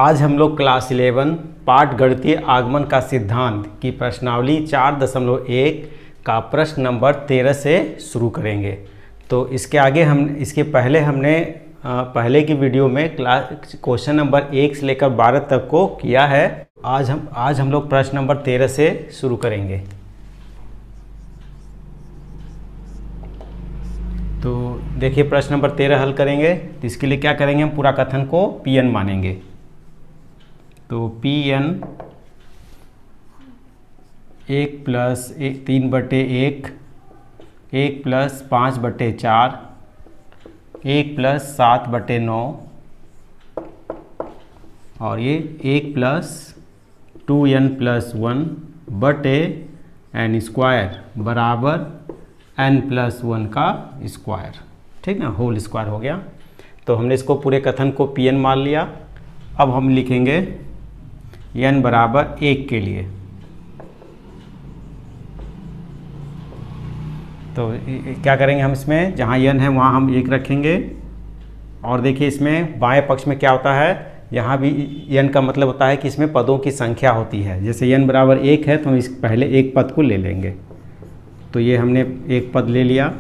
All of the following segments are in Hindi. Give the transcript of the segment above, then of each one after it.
आज हम लोग क्लास 11 पाठ गणितीय आगमन का सिद्धांत की प्रश्नावली 4.1 का प्रश्न नंबर 13 से शुरू करेंगे। तो इसके आगे इसके पहले हमने पहले की वीडियो में क्वेश्चन नंबर 1 से लेकर 12 तक को किया है। आज हम लोग प्रश्न नंबर 13 से शुरू करेंगे। तो देखिए प्रश्न नंबर 13 हल करेंगे। तो इसके लिए क्या करेंगे, हम पूरा कथन को Pn मानेंगे। तो Pn 1 प्लस 3/1, 1 प्लस 5/4, 1 प्लस 7/9 और ये 1 प्लस 2n प्लस 1 बटे n स्क्वायर बराबर n प्लस 1 का स्क्वायर। ठीक ना, होल स्क्वायर हो गया। तो हमने इसको पूरे कथन को Pn मान लिया। अब हम लिखेंगे n बराबर 1 के लिए। तो क्या करेंगे हम, इसमें जहाँ n है वहाँ हम 1 रखेंगे। और देखिए इसमें बाएं पक्ष में क्या होता है, यहाँ भी n का मतलब होता है कि इसमें पदों की संख्या होती है। जैसे n बराबर 1 है तो हम इस पहले एक पद को ले लेंगे। तो ये हमने एक पद ले लिया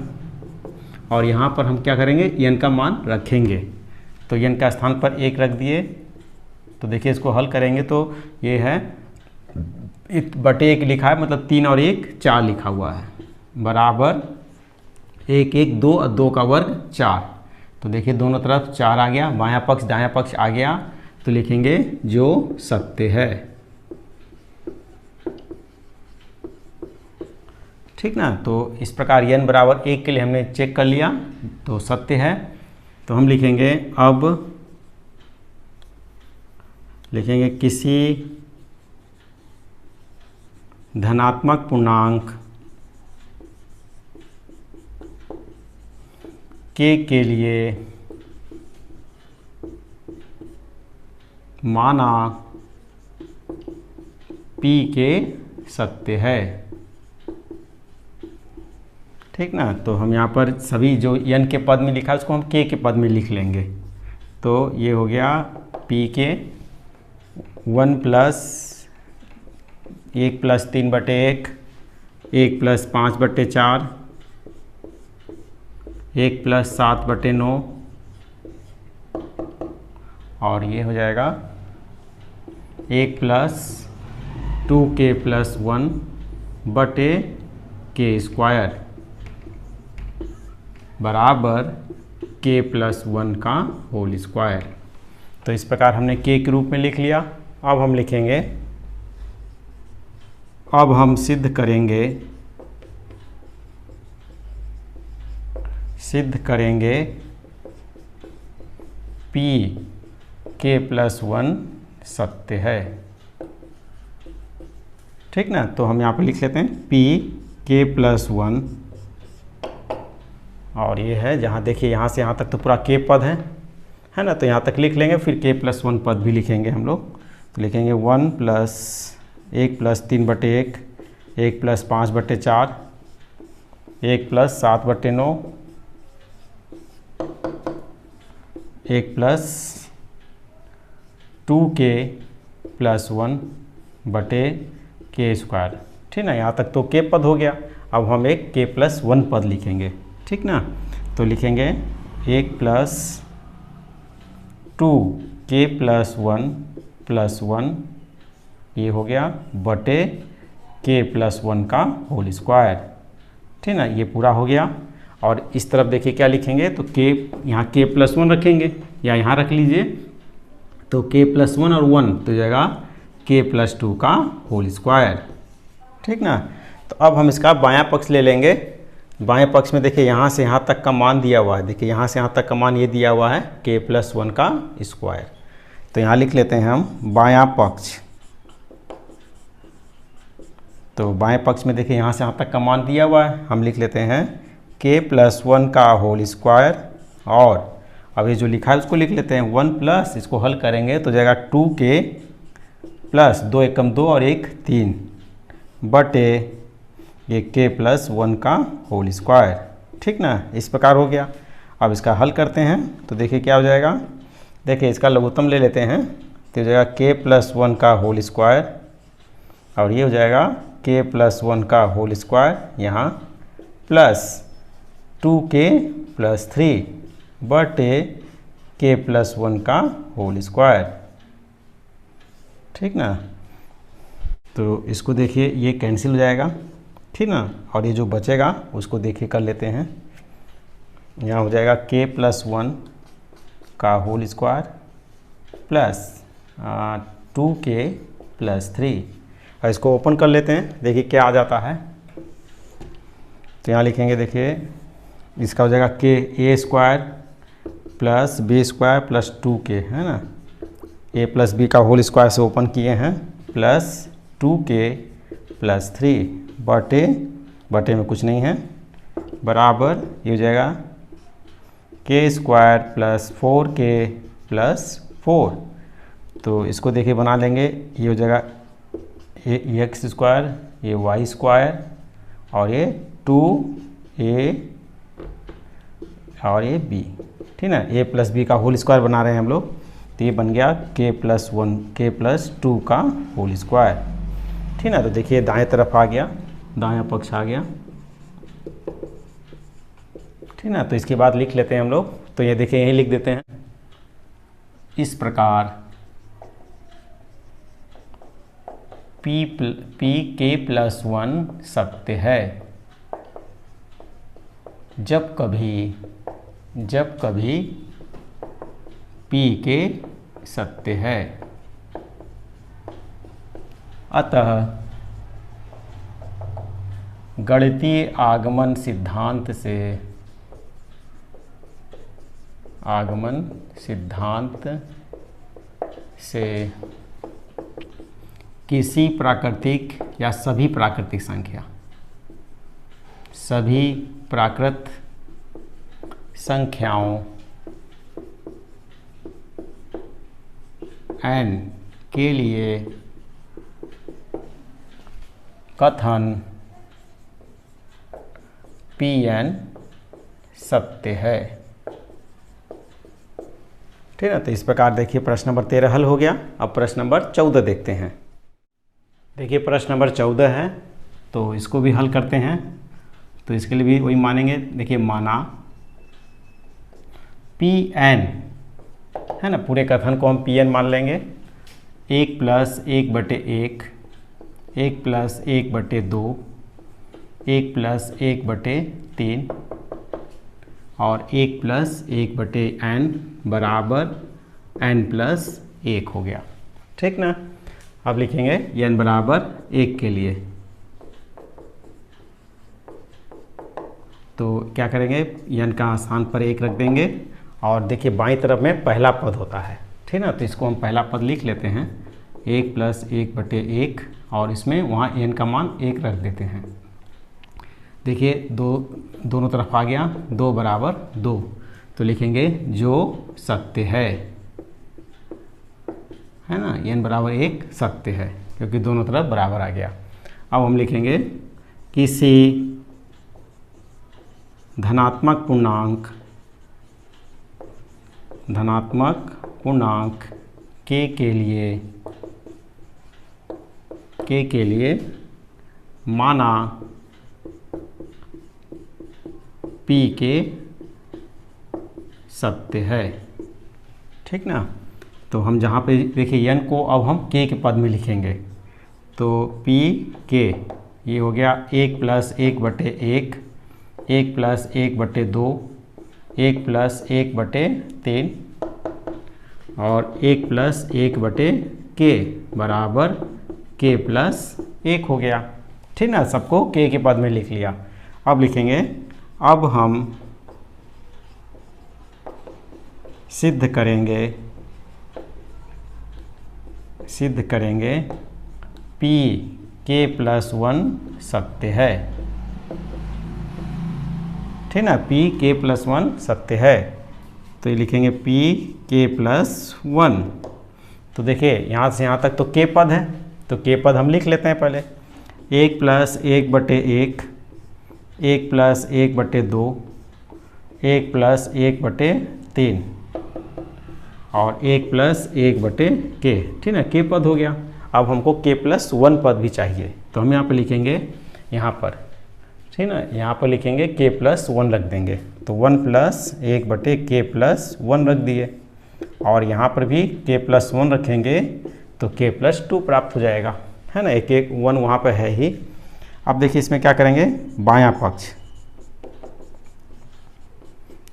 और यहाँ पर हम क्या करेंगे, n का मान रखेंगे। तो n का स्थान पर 1 रख दिए। तो देखिए इसको हल करेंगे तो ये है 1/1 लिखा है, मतलब 3 और 1 4 लिखा हुआ है, बराबर 1 1 2 और 2 का वर्ग 4। तो देखिए दोनों तरफ 4 आ गया, बायां पक्ष दायां पक्ष आ गया। तो लिखेंगे जो सत्य है। ठीक ना। तो इस प्रकार n बराबर 1 के लिए हमने चेक कर लिया तो सत्य है। तो हम लिखेंगे, अब लिखेंगे किसी धनात्मक पूर्णांक k के लिए माना p के सत्य है। ठीक ना। तो हम यहाँ पर सभी जो n के पद में लिखा है उसको हम k के पद में लिख लेंगे। तो ये हो गया p के 1 प्लस 1 प्लस 3/1, 1 प्लस 5/4, 1 प्लस 7/9 और ये हो जाएगा 1 प्लस 2k प्लस 1 बटे k स्क्वायर बराबर k प्लस 1 का होल स्क्वायर। तो इस प्रकार हमने k के रूप में लिख लिया। अब हम लिखेंगे, अब हम सिद्ध करेंगे p k प्लस 1 सत्य है। ठीक ना। तो हम यहाँ पर लिख लेते हैं p k प्लस 1 और ये है, जहाँ देखिए यहाँ से यहाँ तक तो पूरा k पद है ना। तो यहाँ तक लिख लेंगे, फिर k प्लस 1 पद भी लिखेंगे हम लोग। तो लिखेंगे 1 plus 1 plus 3/1, 1 plus 5/4, 1 plus 7/9, 1 plus 2k plus 1 बटे k स्क्वायर। ठीक ना। यहाँ तक तो k पद हो गया। अब हम एक k प्लस 1 पद लिखेंगे। ठीक ना। तो लिखेंगे 1 प्लस 2k प्लस 1 प्लस 1 ये हो गया बटे k प्लस 1 का होल स्क्वायर। ठीक ना। ये पूरा हो गया। और इस तरफ देखिए क्या लिखेंगे, तो k यहाँ k प्लस 1 रखेंगे या यहाँ रख लीजिए। तो k प्लस 1 और 1 तो जाएगा k प्लस 2 का होल स्क्वायर। ठीक ना। तो अब हम इसका बायां पक्ष ले लेंगे। बाएं पक्ष में देखिए यहाँ से यहाँ तक का मान दिया हुआ है। देखिए यहाँ से यहाँ तक का मान ये दिया हुआ है k प्लस 1 का स्क्वायर। तो यहाँ लिख लेते हैं हम बायां पक्ष। तो बाएं पक्ष में देखिए यहाँ से यहाँ तक का मान दिया हुआ है, हम लिख लेते हैं k प्लस 1 का होल स्क्वायर। और अब ये जो लिखा है उसको लिख लेते हैं 1 प्लस, इसको हल करेंगे तो जाएगा 2k प्लस 2 एकम 2 और 1 3 बटे ये k प्लस 1 का होल स्क्वायर। ठीक ना। इस प्रकार हो गया। अब इसका हल करते हैं तो देखिए क्या हो जाएगा। देखिए इसका लघुत्तम ले लेते हैं तो हो जाएगा के प्लस 1 का होल स्क्वायर, और ये हो जाएगा के प्लस 1 का होल स्क्वायर यहाँ प्लस 2k प्लस 3 बटे के प्लस 1 का होल स्क्वायर। ठीक ना, तो इसको देखिए ये कैंसिल हो जाएगा, ठीक ना, और ये जो बचेगा उसको देखिए कर लेते हैं। यहाँ हो जाएगा के प्लस 1 का whole square plus 2k plus 3, और इसको ओपन कर लेते हैं, देखिए क्या आ जाता है। तो यहाँ लिखेंगे, देखिए इसका हो जाएगा के A square plus B square plus 2k, है ना, ए प्लस बी का होल स्क्वायर से ओपन किए हैं, प्लस 2k प्लस 3 बटे में कुछ नहीं है, बराबर ये हो जाएगा के स्क्वायर प्लस 4k प्लस 4। तो इसको देखिए बना लेंगे, ये हो जाएगा ये एक्स स्क्वायर, ये वाई स्क्वायर, और ये 2a और ये b, ठीक ना, a प्लस बी का होल स्क्वायर बना रहे हैं हम लोग। तो ये बन गया k प्लस 1 k प्लस 2 का होल स्क्वायर, ठीक ना। तो देखिए दाएं तरफ आ गया, दायां पक्ष आ गया, ठीक ना। तो इसके बाद लिख लेते हैं हम लोग, तो ये देखिए यहीं लिख देते हैं, इस प्रकार p k प्लस 1 सत्य है जब कभी p k सत्य है। अतः गणितीय आगमन सिद्धांत से किसी प्राकृतिक या सभी प्राकृतिक संख्याओं n के लिए कथन Pn सत्य है। ठीक है, तो इस प्रकार देखिए प्रश्न नंबर 13 हल हो गया। अब प्रश्न नंबर 14 देखते हैं। देखिए प्रश्न नंबर 14 है, तो इसको भी हल करते हैं। तो इसके लिए भी वही मानेंगे, देखिए माना Pn, है ना, पूरे कथन को हम Pn मान लेंगे, 1 प्लस 1 बटे 1, 1 प्लस 1 बटे 2, 1 प्लस 1 बटे 3 और 1 प्लस 1 बटे n बराबर n प्लस 1 हो गया। ठीक ना, अब लिखेंगे n बराबर 1 के लिए, तो क्या करेंगे, n का स्थान पर 1 रख देंगे और देखिए बाईं तरफ में पहला पद होता है। ठीक ना, तो इसको हम पहला पद लिख लेते हैं, 1 प्लस 1 बटे 1 और इसमें वहाँ n का मान 1 रख देते हैं। देखिए दोनों तरफ आ गया, 2 बराबर 2, तो लिखेंगे जो सत्य है ना, n बराबर 1 सत्य है क्योंकि दोनों तरफ बराबर आ गया। अब हम लिखेंगे किसी धनात्मक पूर्णांक k के लिए माना p के सत्य है। ठीक ना, तो हम जहाँ पे देखिए n को अब हम k के पद में लिखेंगे, तो p k ये हो गया 1 प्लस 1 बटे 1, 1 प्लस 1 बटे 2, 1 प्लस 1 बटे 3 और 1 प्लस 1 बटे k बराबर k प्लस 1 हो गया। ठीक ना, सबको k के पद में लिख लिया। अब लिखेंगे, अब हम सिद्ध करेंगे p k प्लस 1 सत्य है। ठीक ना, p k प्लस 1 सत्य है, तो ये लिखेंगे p k प्लस 1। तो देखिए यहाँ से यहाँ तक तो k पद है, तो k पद हम लिख लेते हैं पहले, 1 प्लस 1 बटे 1, 1 प्लस 1 बटे 2, 1 प्लस 1 बटे 3 और 1+1/k, ठीक है, k पद हो गया। अब हमको k+1 पद भी चाहिए, तो हम यहाँ पर लिखेंगे, यहाँ पर, ठीक ना, यहाँ पर लिखेंगे k+1 रख देंगे, तो 1+1/k+1 रख दिए, और यहाँ पर भी k+1 रखेंगे तो k+2 प्राप्त हो जाएगा, है ना, एक 1 वहाँ पर है ही। अब देखिए इसमें क्या करेंगे, बायां पक्ष,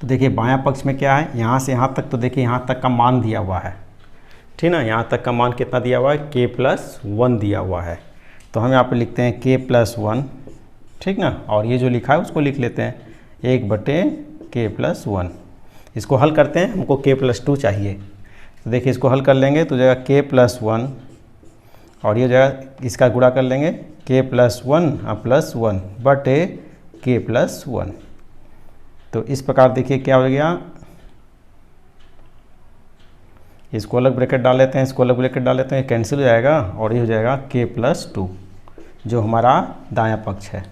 तो देखिए बायां पक्ष में क्या है, यहाँ से यहाँ तक, तो देखिए यहाँ तक का मान दिया हुआ है, ठीक ना, यहाँ तक का मान कितना दिया हुआ है, k+1 दिया हुआ है, तो हम यहाँ पर लिखते हैं k+1, ठीक ना, और ये जो लिखा है उसको लिख लेते हैं 1/k+1। इसको हल करते हैं, हमको k+2 चाहिए, तो देखिए इसको हल कर लेंगे तो जगह k+1, और ये जगह इसका गुणा कर लेंगे k+1 तो इस प्रकार देखिए क्या हो गया, इसको अलग ब्रैकेट डाल लेते हैं, इसको अलग ब्रैकेट डाल लेते हैं, कैंसिल हो जाएगा, और ये हो जाएगा k+2 जो हमारा दायां पक्ष है,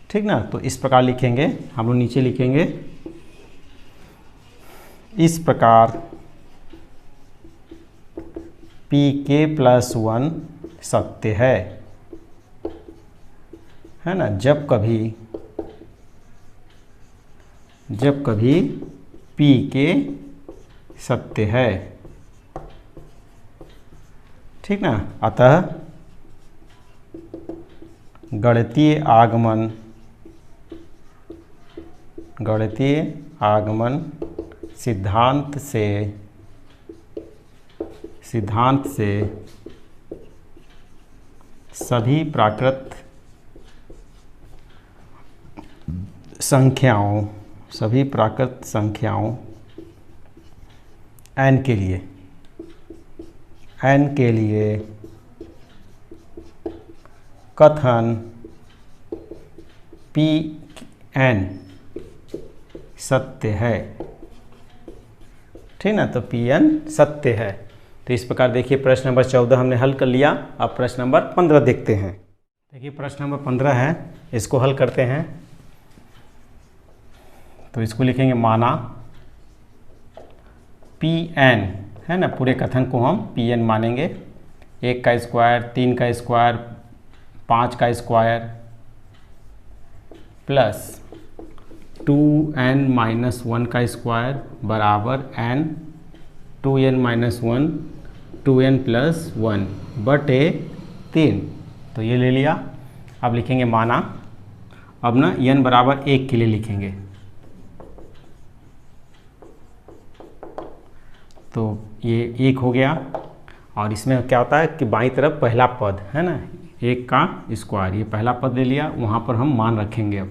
ठीक ना। तो इस प्रकार लिखेंगे, हम लोग नीचे लिखेंगे, इस प्रकार pk+1 सत्य है ना, जब कभी pk सत्य है, ठीक ना। अतः गणितीय आगमन सिद्धांत से सभी प्राकृत संख्याओं n के लिए कथन Pn सत्य है, ठीक ना, तो Pn सत्य है। तो इस प्रकार देखिए प्रश्न नंबर 14 हमने हल कर लिया। अब प्रश्न नंबर 15 देखते हैं। देखिए प्रश्न नंबर 15 है, इसको हल करते हैं। तो इसको लिखेंगे, माना Pn, है ना, पूरे कथन को हम Pn मानेंगे, 1 का स्क्वायर, 3 का स्क्वायर, 5 का स्क्वायर प्लस 2n-1 का स्क्वायर बराबर n 2n-1 2n+1 बटे 3। तो ये ले लिया। अब लिखेंगे माना, अब ना n बराबर 1 के लिए लिखेंगे, तो ये 1 हो गया। और इसमें क्या होता है कि बाईं तरफ पहला पद है ना, 1 का स्क्वायर, ये पहला पद ले लिया, वहाँ पर हम मान रखेंगे। अब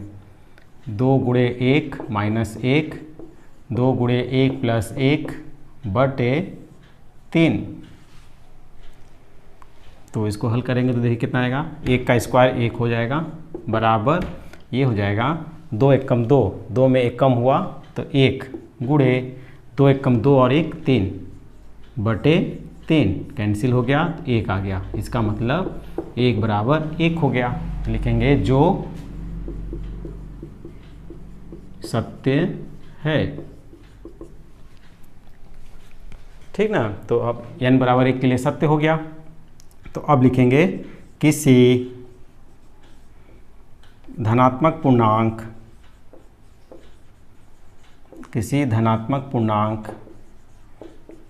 2 गुणे 1 माइनस 1, 2 गुणे 1 प्लस 1 बटे 3। तो इसको हल करेंगे तो देखिए कितना आएगा, 1 का स्क्वायर 1 हो जाएगा बराबर, ये हो जाएगा 2 एकम 2, 2 में 1 कम हुआ तो 1 गुणे 2 एकम 2 और 1 3 बटे 3, कैंसिल हो गया, 1 आ गया। इसका मतलब 1 बराबर 1 हो गया। तो लिखेंगे जो सत्य है, ठीक ना। तो अब n बराबर 1 के लिए सत्य हो गया। तो अब लिखेंगे किसी धनात्मक पूर्णांक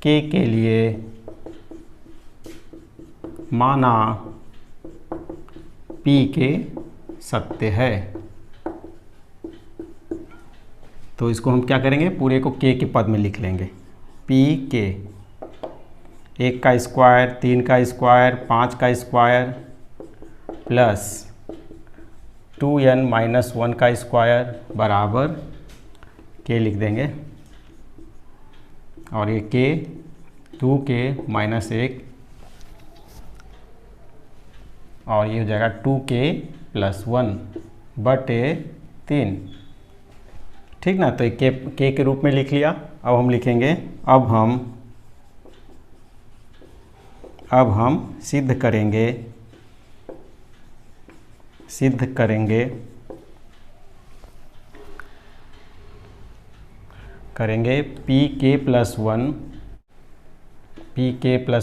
k के लिए माना pk सत्य है। तो इसको हम क्या करेंगे, पूरे को k के पद में लिख लेंगे, pk, 1 का स्क्वायर, 3 का स्क्वायर, 5 का स्क्वायर प्लस 2n-1 का स्क्वायर बराबर k लिख देंगे, और ये k 2k माइनस 1, और ये हो जाएगा 2k+1 बटे 3, ठीक ना। तो ये k के रूप में लिख लिया। अब हम लिखेंगे, अब हम सिद्ध करेंगे करेंगे पी के प्लस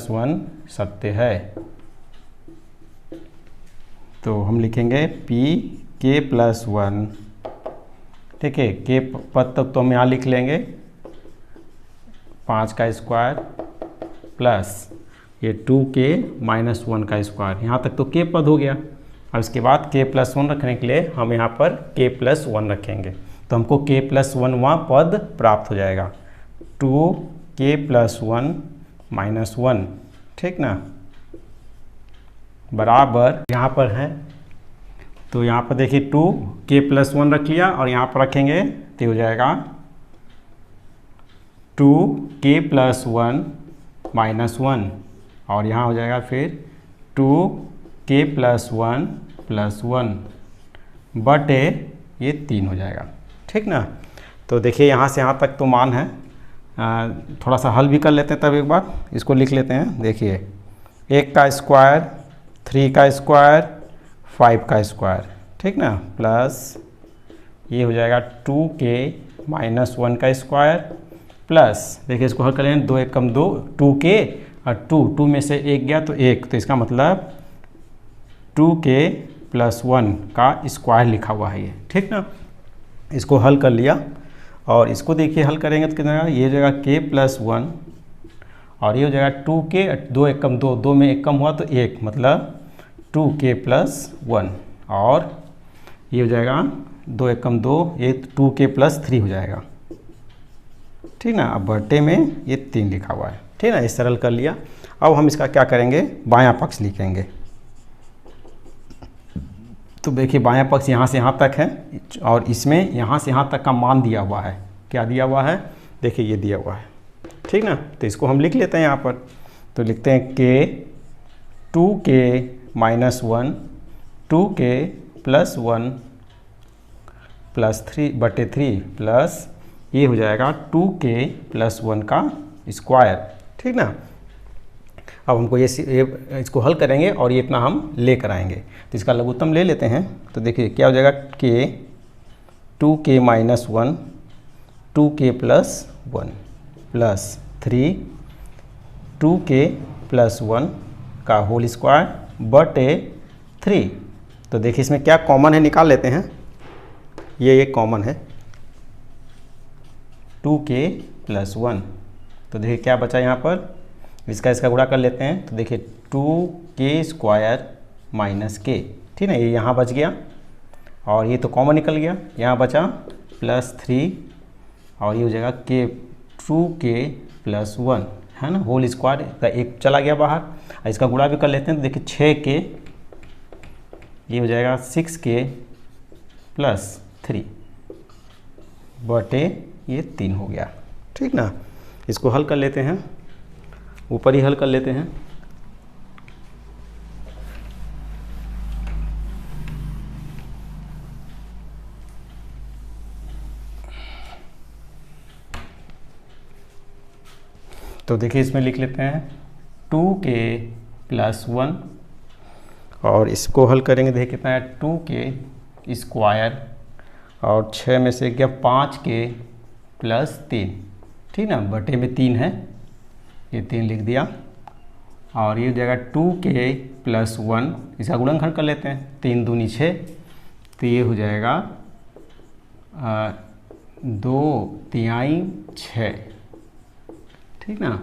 वन सत्य है। तो हम लिखेंगे पी के प्लस वन, ठीक है। के पद तक तो हम यहाँ लिख लेंगे 5 का स्क्वायर प्लस ये 2k माइनस 1 का स्क्वायर, यहाँ तक तो के पद हो गया। अब इसके बाद k प्लस 1 रखने के लिए हम यहाँ पर k प्लस 1 रखेंगे, तो हमको k प्लस 1 वहाँ पद प्राप्त हो जाएगा, 2k प्लस 1 माइनस 1, ठीक ना, बराबर यहाँ पर है। तो यहाँ पर देखिए 2k प्लस 1 रख लिया और यहाँ पर रखेंगे तो हो जाएगा 2k प्लस 1 माइनस 1, और यहाँ हो जाएगा फिर 2k प्लस 1 प्लस 1 बटे ये 3 हो जाएगा, ठीक ना। तो देखिए यहाँ से यहाँ तक तो मान है, थोड़ा सा हल भी कर लेते हैं, तब एक बार इसको लिख लेते हैं। देखिए 1 का स्क्वायर, 3 का स्क्वायर, 5 का स्क्वायर, ठीक ना, प्लस ये हो जाएगा 2k माइनस 1 का स्क्वायर प्लस, देखिए इसको हल कर लेंगे, 2 एकम 2, 2k और 2 में से 1 गया तो 1, तो इसका मतलब 2k प्लस 1 का स्क्वायर लिखा हुआ है ये, ठीक ना। इसको हल कर लिया और इसको देखिए हल करेंगे तो कितना, ये हो जाएगा k प्लस 1 और ये हो जाएगा 2k, 2 एकम 2, 2 में 1 कम हुआ तो 1, मतलब 2k प्लस 1, और ये हो जाएगा 2 एकम 2, ये 2k प्लस 3 हो जाएगा, ठीक ना। अब बटे में ये 3 लिखा हुआ है, ठीक ना, ये सरल कर लिया। अब हम इसका क्या करेंगे, बायां पक्ष लिखेंगे। तो देखिए बायां पक्ष यहाँ से यहाँ तक है और इसमें यहाँ से यहाँ तक का मान दिया हुआ है, क्या दिया हुआ है, देखिए ये दिया हुआ है, ठीक ना। तो इसको हम लिख लेते हैं यहाँ पर, तो लिखते हैं k 2k minus 1, 2k plus 1 plus 3 बटे 3 प्लस ये हो जाएगा 2k प्लस 1 का स्क्वायर, ठीक ना। अब हमको ये इसको हल करेंगे और ये इतना हम लेकर आएंगे, तो इसका लघुत्तम ले लेते हैं। तो देखिए क्या हो जाएगा, k 2k minus 1, 2k plus 1 plus 3 2k plus 1 का होल स्क्वायर बटे 3। तो देखिए इसमें क्या कॉमन है, निकाल लेते हैं, ये कॉमन है 2k प्लस 1। तो देखिए क्या बचा यहाँ पर, इसका गुणा कर लेते हैं। तो देखिए 2k स्क्वायर माइनस k, ठीक है, ये यहाँ बच गया और ये तो कॉमन निकल गया, यहाँ बचा प्लस 3 और ये हो जाएगा k 2k प्लस 1, है ना, होल स्क्वायर का एक चला गया बाहर। इसका गुणा भी कर लेते हैं, तो देखिए 6k, ये हो जाएगा 6k प्लस 3 बटे ये 3 हो गया, ठीक ना। इसको हल कर लेते हैं, ऊपर ही हल कर लेते हैं। तो देखिए इसमें लिख लेते हैं 2k प्लस 1 और इसको हल करेंगे, देखिए कितना है 2k स्क्वायर और 6 में से गया 5k प्लस 3, ठीक ना, बटे में 3 है, ये 3 लिख दिया और ये हो जाएगा 2k प्लस 1, इसका गुणनखंड कर लेते हैं, 3 दूनी 6, तो ये हो जाएगा 2 तिहाई 6, ठीक ना,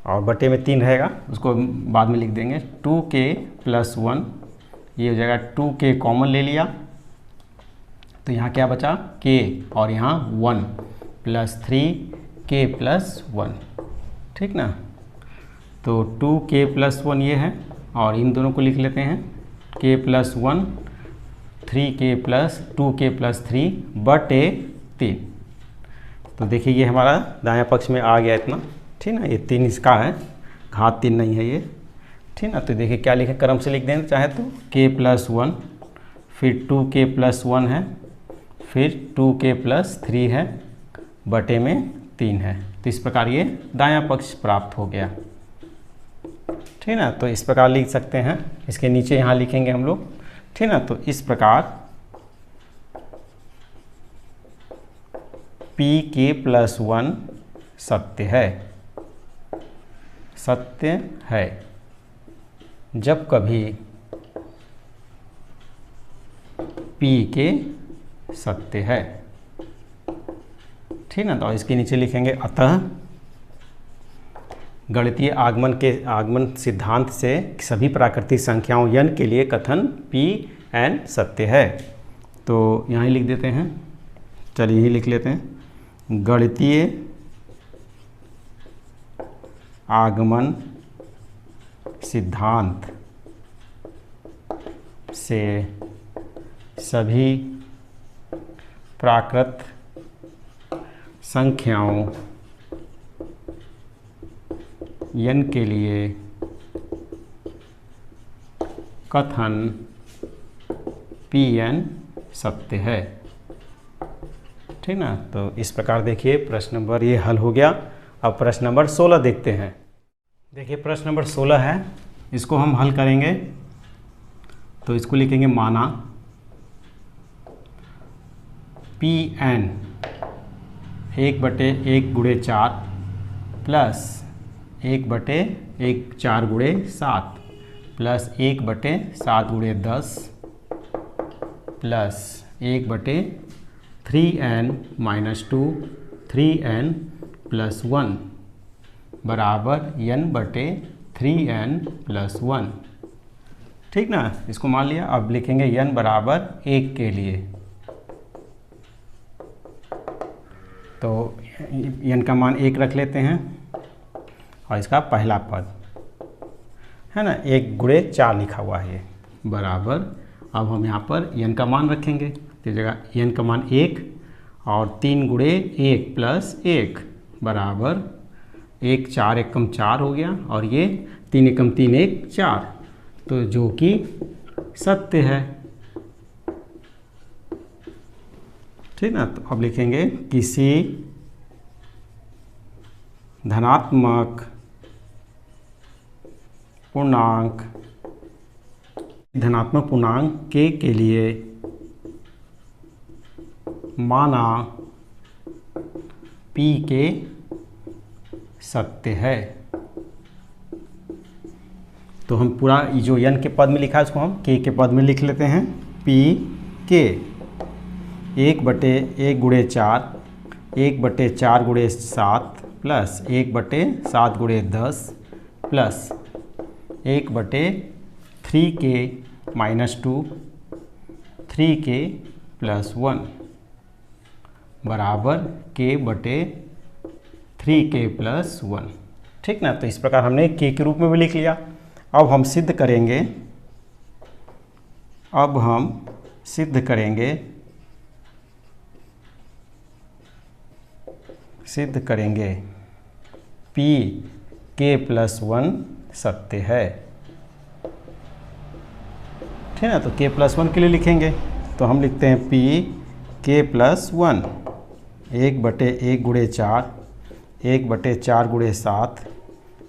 और बटे में 3 रहेगा, उसको बाद में लिख देंगे। 2k प्लस 1, ये हो जाएगा 2k कॉमन ले लिया, तो यहाँ क्या बचा k और यहाँ 1 प्लस 3k प्लस 1, ठीक ना। तो 2k प्लस 1 ये है और इन दोनों को लिख लेते हैं, k plus 1 3k plus 2k plus 3 बटे 3। तो देखिए ये हमारा दायां पक्ष में आ गया इतना, ठीक ना, ये 3 इसका है, घात 3 नहीं है ये, ठीक ना। तो देखिए क्या लिखे, क्रम से लिख देना चाहे तो k प्लस 1, फिर 2k प्लस 1 है, फिर 2k प्लस 3 है, बटे में 3 है। तो इस प्रकार ये दायां पक्ष प्राप्त हो गया, ठीक ना। तो इस प्रकार लिख सकते हैं, इसके नीचे यहाँ लिखेंगे हम लोग, ठीक ना। तो इस प्रकार पी के प्लस 1 सत्य है, सत्य है। जब कभी पी के सत्य है, ठीक ना। तो इसके नीचे लिखेंगे अतः गणितीय आगमन सिद्धांत से सभी प्राकृतिक संख्याओं n के लिए कथन Pn सत्य है। तो यहाँ ही लिख देते हैं, चलिए यही लिख लेते हैं। गणितीय आगमन सिद्धांत से सभी प्राकृत संख्याओं n के लिए कथन Pn सत्य है, ठीक ना। तो इस प्रकार देखिए प्रश्न नंबर ये हल हो गया। अब प्रश्न नंबर 16 देखते हैं। देखिए प्रश्न नंबर 16 है, इसको हम हल करेंगे। तो इसको लिखेंगे माना Pn 1/1 गुणे 4 प्लस 1/1 4 गुणे 7 प्लस 1/7 गुणे 10 प्लस 1/3n - 2 3n प्लस 1 बराबर n/3n प्लस 1, ठीक ना। इसको मान लिया। अब लिखेंगे n बराबर 1 के लिए। तो n का मान 1 रख लेते हैं और इसका पहला पद है ना 1 गुणे 4 लिखा हुआ है, बराबर। अब हम यहाँ पर n का मान रखेंगे, तो जगह n का मान 1 और 3 गुणे 1 प्लस 1 बराबर 1 4 एकम 4 हो गया, और ये 3 एकम 3 1 4, तो जो कि सत्य है, ठीक ना। तो अब लिखेंगे किसी धनात्मक पूर्णांक के लिए माना P के सत्य है। तो हम पूरा जो n के पद में लिखा है उसको हम k के पद में लिख लेते हैं। P के 1/1 गुणे 4 1/4 गुणे 7 प्लस 1/7 गुणे 10 प्लस 1/3k - 2 3k प्लस 1 बराबर k/3k प्लस 1, ठीक ना। तो इस प्रकार हमने k के रूप में भी लिख लिया। अब हम सिद्ध करेंगे, P k प्लस 1 सत्य है, ठीक है। तो k प्लस 1 के लिए लिखेंगे, तो हम लिखते हैं P k प्लस 1 1/1 गुणे 4 1/4 गुणे 7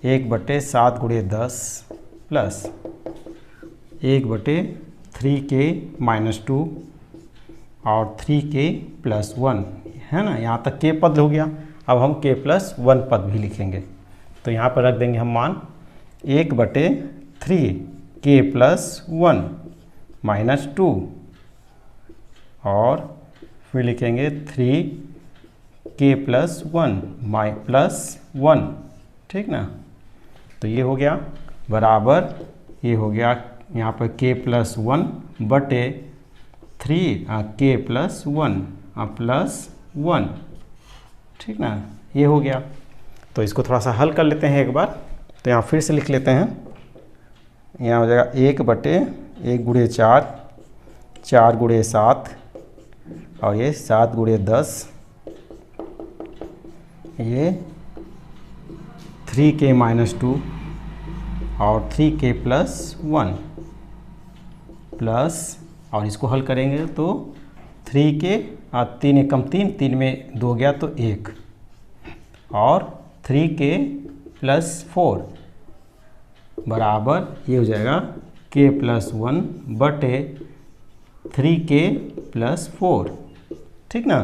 1/7 गुणे 10 प्लस 1/3k - 2 और 3k प्लस 1, है ना। यहाँ तक k पद हो गया। अब हम k प्लस 1 पद भी लिखेंगे, तो यहाँ पर रख देंगे हम मान 1/3k प्लस 1 - 2 और फिर लिखेंगे 3k प्लस 1 प्लस 1, ठीक ना। तो ये हो गया बराबर, ये हो गया यहाँ पर k प्लस 1 बटे 3k प्लस 1 प्लस 1, ठीक ना। ये हो गया। तो इसको थोड़ा सा हल कर लेते हैं एक बार। तो यहाँ फिर से लिख लेते हैं, यहाँ हो जाएगा 1/1 गुणे 4 4 गुणे 7 और ये 7 गुणे 10, ये 3k - 2 और 3k प्लस 1 प्लस, और इसको हल करेंगे तो 3k 3 एकम 3 3 में 2 गया तो 1 और 3k प्लस 4 बराबर ये हो जाएगा k प्लस 1 बटे 3k प्लस 4, ठीक ना।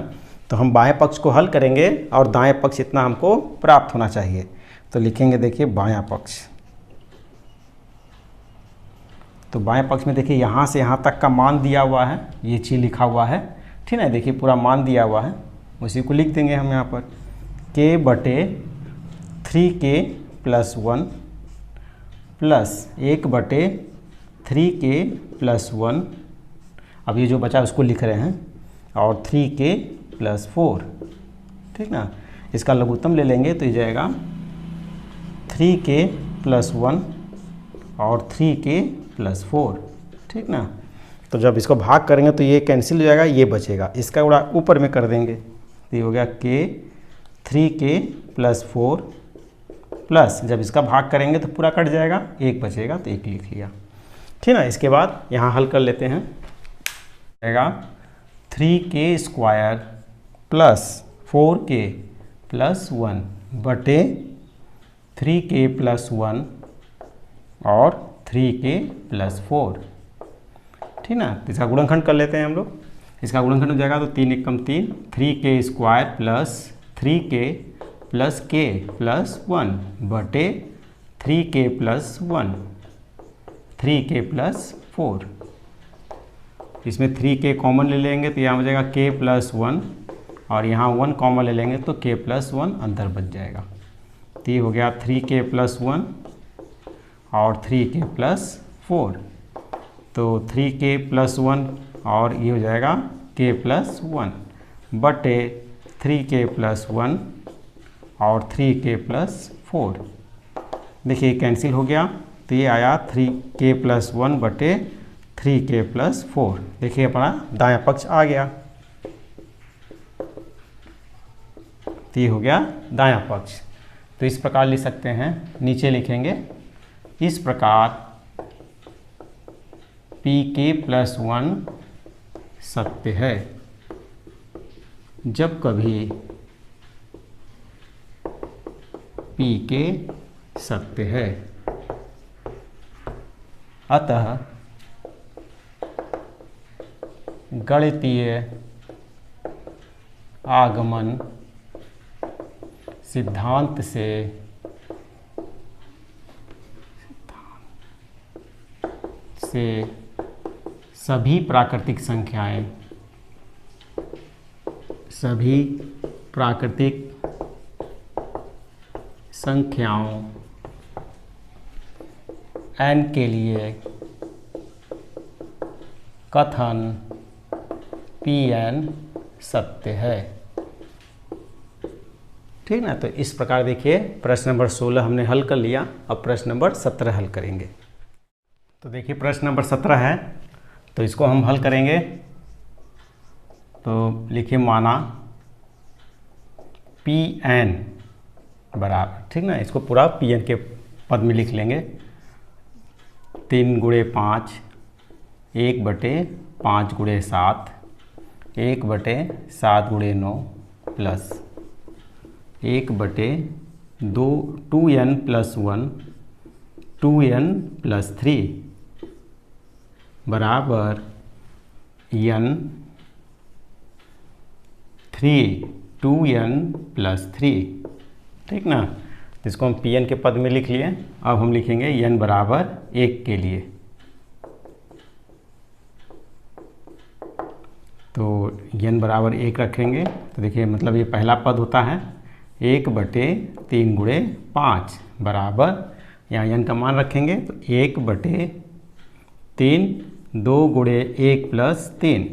तो हम बाएं पक्ष को हल करेंगे और दाएं पक्ष इतना हमको प्राप्त होना चाहिए। तो लिखेंगे देखिए बायां पक्ष। तो बाएं पक्ष में देखिए यहाँ से यहाँ तक का मान दिया हुआ है, ये चीज़ लिखा हुआ है, ठीक है। देखिए पूरा मान दिया हुआ है, उसी को लिख देंगे हम यहाँ पर k बटे 3k प्लस 1 प्लस 1 बटे 3k प्लस 1। अब ये जो बचा उसको लिख रहे हैं, और 3k प्लस 4, ठीक ना। इसका लघुत्तम ले लेंगे तो ये जाएगा 3k प्लस 1 और 3k प्लस 4, ठीक ना। तो जब इसको भाग करेंगे तो ये कैंसिल हो जाएगा, ये बचेगा, इसका गुणा ऊपर में कर देंगे तो ये हो गया k 3k प्लस 4 प्लस, जब इसका भाग करेंगे तो पूरा कट जाएगा, एक बचेगा तो एक लिख लिया, ठीक ना। इसके बाद यहाँ हल कर लेते हैं, जाएगा 3k square plus 4k plus 1 बटे 3k प्लस 1 और 3k प्लस 4, ठीक ना। तो इसका गुणनखंड कर लेते हैं हम लोग। इसका गुणनखंड हो जाएगा तो 3 एकम 3, 3k square plus 3k plus k plus 1 बटे 3k प्लस 1, 3k प्लस 4। इसमें 3k कॉमन ले लेंगे तो यहाँ हो जाएगा k प्लस 1 और यहाँ 1 कॉमन ले लेंगे तो k प्लस 1 अंदर बच जाएगा। तो ये हो गया 3k प्लस 1 और 3k प्लस 4। तो 3k प्लस 1 और ये हो जाएगा k प्लस 1 बटे 3k प्लस 1 और 3k प्लस 4। देखिए कैंसिल हो गया तो ये आया 3k प्लस 1 बटे 3k प्लस 4। देखिए अपना दायां पक्ष आ गया, तो ये हो गया दायां पक्ष। तो इस प्रकार लिख सकते हैं, नीचे लिखेंगे इस प्रकार pk प्लस 1 सत्य है जब कभी pk सत्य है, अतः गणितीय आगमन सिद्धांत से सभी प्राकृतिक संख्याओं n के लिए कथन Pn सत्य है, ठीक ना। तो इस प्रकार देखिए प्रश्न नंबर 16 हमने हल कर लिया। अब प्रश्न नंबर 17 हल करेंगे। तो देखिए प्रश्न नंबर 17 है, तो इसको हम हल करेंगे। तो लिखिए माना Pn बराबर, ठीक ना, इसको पूरा Pn के पद में लिख लेंगे 3 गुणे 5, 1 बटे 5 गुणे 7, 1 बटे 7 गुणे 9 प्लस 1 बटे 2n प्लस 1, 2n प्लस 3 बराबर n 3, 2n प्लस 3, ठीक ना। इसको हम Pn के पद में लिख लिए। अब हम लिखेंगे n बराबर 1 के लिए। तो n बराबर 1 रखेंगे तो देखिए मतलब ये पहला पद होता है 1 बटे 3 गुणे 5 बराबर, यहाँ n का मान रखेंगे तो 1 बटे 3, 2 गुणे 1 प्लस 3।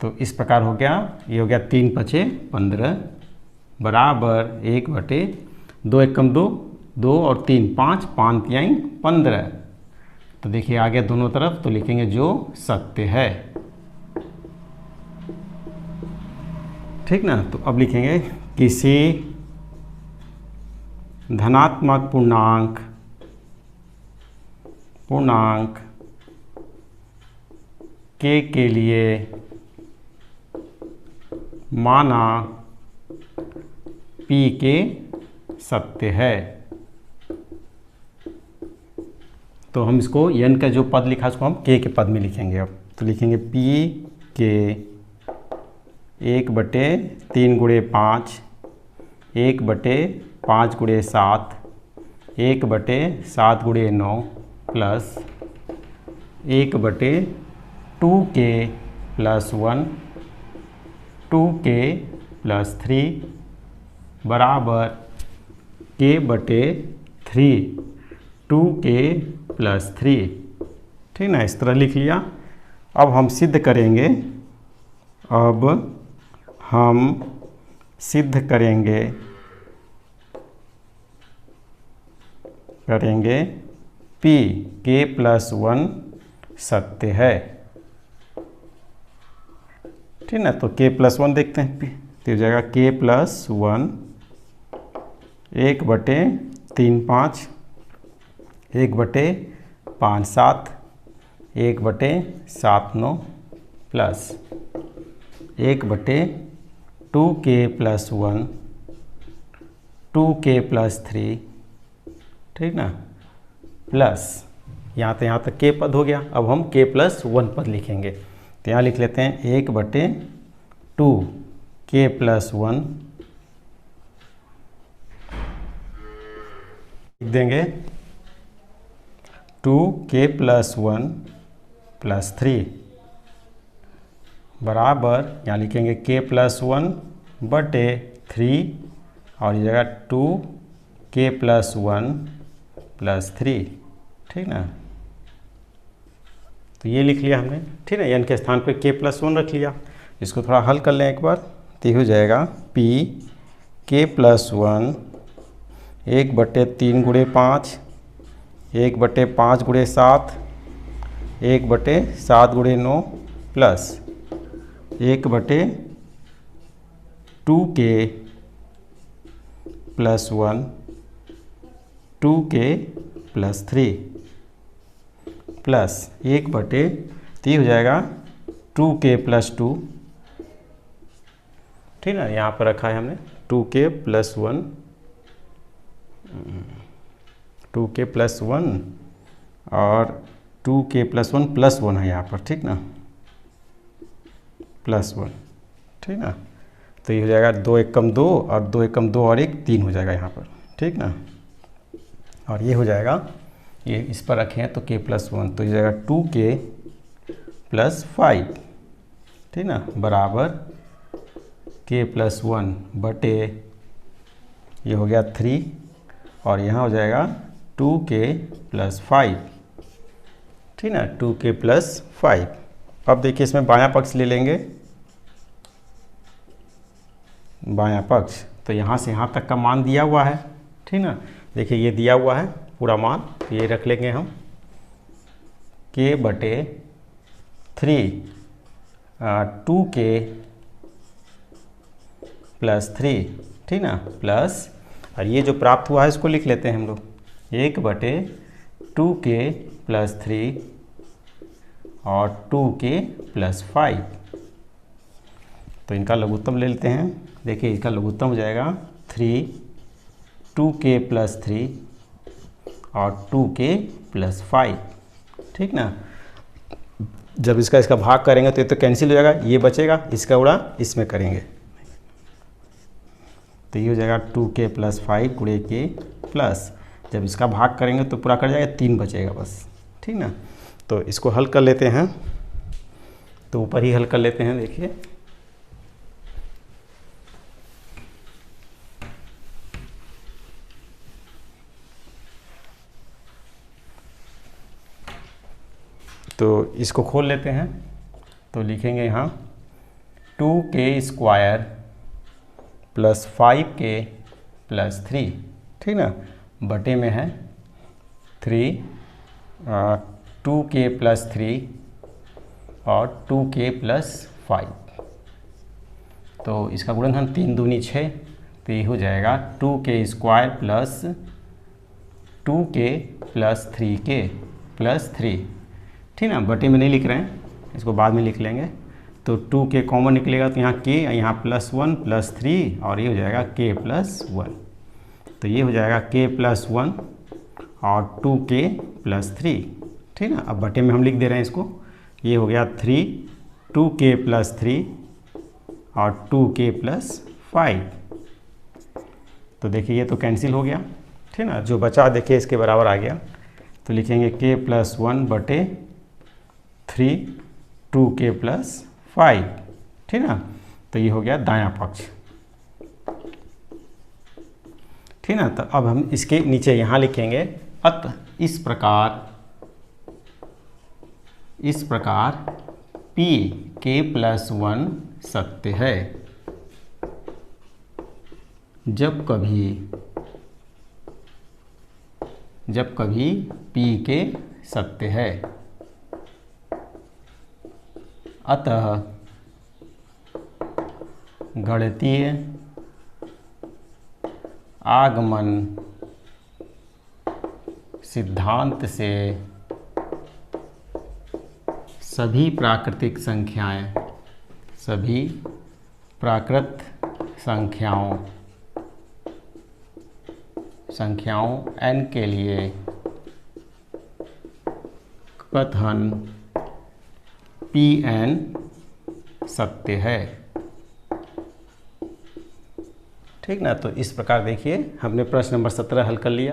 तो इस प्रकार हो गया, ये हो गया 3 पचे 15 बराबर 1 बटे 2 एकम 2, 2 और 3 5, 5 तिहाई 15। तो देखिए आ गया दोनों तरफ, तो लिखेंगे जो सत्य है, ठीक ना। तो अब लिखेंगे किसी धनात्मक पूर्णांक के लिए माना Pk सत्य है। तो हम इसको n का जो पद लिखा उसको हम k के पद में लिखेंगे। अब तो लिखेंगे Pk 1/3 गुणे 5, 1/5 गुणे 7, 1/7 गुणे 9 plus 1/2k plus 1, 2k plus 3 बराबर k/3, 2k प्लस 3। ठीक ना, इस तरह लिख लिया। अब हम सिद्ध करेंगे, p k+1 सत्य है। ठीक ना, तो k+1 देखते हैं, p तो हो जाएगा k+1 1/3 5, 1/5 7, 1/7 9 plus 1/2k plus 1, 2k plus 3। ठीक ना, प्लस यहाँ तक k पद हो गया। अब हम k+1 पद लिखेंगे, तो यहाँ लिख लेते हैं 1/2 k+1 लिख देंगे 2k+1 प्लस 3 बराबर, यहाँ लिखेंगे k+1 बटे 3 और ये जगह 2k+1 प्लस 3। ठीक ना, तो ये लिख लिया हमने। ठीक है, n के स्थान पे k+1 रख लिया। इसको थोड़ा हल कर लें एक बार, तो ये हो जाएगा p k+1 1/3 गुणे 5, 1/5 गुणे 7, 1/7 गुणे 9 plus 1/2k plus 1, 2k plus 3 plus 1/3 हो जाएगा 2k प्लस 2। ठीक है, यहाँ पर रखा है हमने 2k प्लस 1, 2k प्लस 1 और 2k प्लस 1 प्लस 1 है यहाँ पर। ठीक ना, प्लस 1। ठीक ना, तो ये हो जाएगा 2 एकम 2 और 2 एकम 2 और 1 3 हो जाएगा यहाँ पर। ठीक ना, और ये हो जाएगा, ये इस पर रखे हैं तो k+1, तो ये जाएगा 2k प्लस 5। ठीक ना, बराबर k+1 बटे ये हो गया 3 और यहाँ हो जाएगा 2k प्लस 5। ठीक ना, 2k प्लस 5। अब देखिए इसमें बायां पक्ष ले लेंगे, बायां पक्ष, तो यहाँ से यहाँ तक का मान दिया हुआ है। ठीक ना, देखिए ये दिया हुआ है पूरा मान, तो ये रख लेंगे हम k/3 2k प्लस 3। ठीक ना, प्लस और ये जो प्राप्त हुआ है इसको लिख लेते हैं हम लोग 1/2k प्लस 3 और 2k प्लस 5। तो इनका लघुत्तम ले लेते हैं। देखिए इसका लघुत्तम हो जाएगा 3, 2k प्लस 3 और 2k प्लस 5। ठीक ना, जब इसका भाग करेंगे तो ये तो कैंसिल हो जाएगा, ये बचेगा, इसका उड़ा इसमें करेंगे तो ये हो जाएगा 2k प्लस 5 गुणे k प्लस, जब इसका भाग करेंगे तो पूरा कर जाएगा, 3 बचेगा बस। ठीक ना, तो इसको हल कर लेते हैं, तो ऊपर ही हल कर लेते हैं। देखिए तो इसको खोल लेते हैं, तो लिखेंगे यहाँ 2k² प्लस 5k प्लस 3। ठीक ना, बटे में है 3, 2k प्लस 3 और 2k प्लस 5। तो इसका गुणनखंड 3 दूनी 6, तो ये हो जाएगा 2k² plus 2k plus 3k plus 3। ठीक ना, बटे में नहीं लिख रहे हैं, इसको बाद में लिख लेंगे। तो 2k कॉमन निकलेगा, तो यहाँ k, यहाँ प्लस 1 प्लस 3 और ये हो जाएगा k प्लस 1। तो ये हो जाएगा k प्लस 1 और 2k प्लस 3। ठीक ना, अब बटे में हम लिख दे रहे हैं इसको, ये हो गया 3, 2k प्लस 3 और 2k+5। तो देखिए ये तो कैंसिल हो गया, ठीक ना। जो बचा देखिए इसके बराबर आ गया, तो लिखेंगे k+1/3 2k+5, ठीक ना। तो ये हो गया दायां पक्ष, ठीक ना। तो अब हम इसके नीचे यहाँ लिखेंगे अतः इस प्रकार p k+1 सत्य है जब कभी p के सत्य है। अतः गणितीय आगमन सिद्धांत से सभी प्राकृत संख्याओं n के लिए कथन Pn सत्य है, ठीक ना। तो इस प्रकार देखिए हमने प्रश्न नंबर 17 हल कर लिया।